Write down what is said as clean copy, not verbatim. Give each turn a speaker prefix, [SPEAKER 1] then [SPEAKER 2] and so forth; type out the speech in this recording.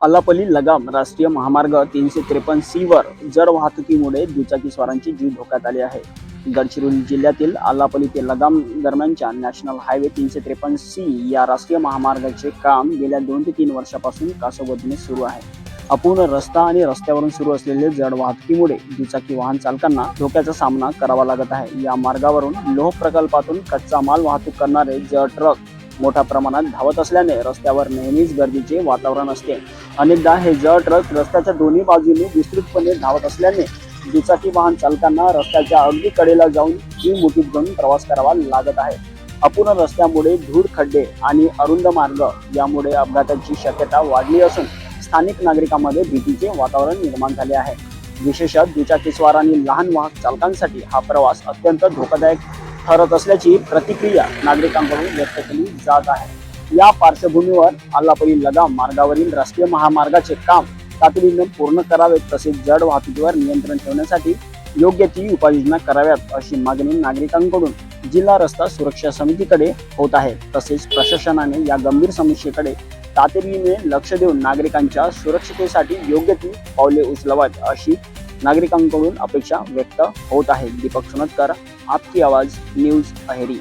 [SPEAKER 1] आलापल्ली लगाम राष्ट्रीय महामार्ग 353 वर जड वाहतुकीमुळे दुचाकीस्वारांची जीव धोक्यात आले आहे. गडचिरोली जिल्ह्यातील आलापल्ली ते लगाम दरम्यानच्या नॅशनल हायवे 353C या राष्ट्रीय महामार्गाचे काम गेल्या 2 ते 3 वर्षापासून कासोबतीने सुरू आहे. अपूर्ण रस्ता आणि रस्त्यावरून सुरू असलेले जड वाहतुकीमुळे दुचाकी वाहन चालकांना धोक्याचा सामना करावा लागत आहे. या मार्गावरून लोह प्रकल्पातून कच्चा माल वाहतूक करणारे जड ट्रक मोठ्या प्रमाणात धावत असल्याने रस्त्यावर नेहमीच गर्दीचे वातावरण असते. अनेकदा हे जड ट्रक रस्त्याच्या दोन्ही बाजूने विस्तृतपणे धावत असल्याने दुचाकी वाहन चालकांना रस्त्याच्या अगदी कडेला जाऊन जीव मुठीत घेऊन प्रवास करावा लागत आहे. अपूर्ण रस्त्यामुळे धूळ, खड्डे आणि अरुंद मार्ग यामुळे अपघाताची शक्यता वाढली असून स्थानिक नागरिकांमध्ये भीतीचे वातावरण निर्माण झाले आहे. विशेषतः दुचाकीस्वार आणि लहान वाहक चालकांसाठी हा प्रवास अत्यंत धोकादायक ठरत असल्याची प्रतिक्रिया नागरिकांकडून व्यक्त केली जात आहे. या पार्श्वभूमीवर आलापल्ली लगाम मार्गावरील राष्ट्रीय महामार्गाचे काम तातडीने पूर्ण करावे, तसेच जड वाहतुकीवर नियंत्रण ठेवण्यासाठी योग्य ती उपाययोजना कराव्यात अशी मागणी नागरिकांकडून जिल्हा रस्ता सुरक्षा समितीकडे होत आहे. तसेच प्रशासनाने या गंभीर समस्येकडे तातडीने लक्ष देऊन नागरिकांच्या सुरक्षिततेसाठी योग्य ती पावले उचलावीत अशी नागरिकांकडून अपेक्षा व्यक्त होत आहे. दीपक सुनतकर, आपकी आवाज न्यूज अहेरी.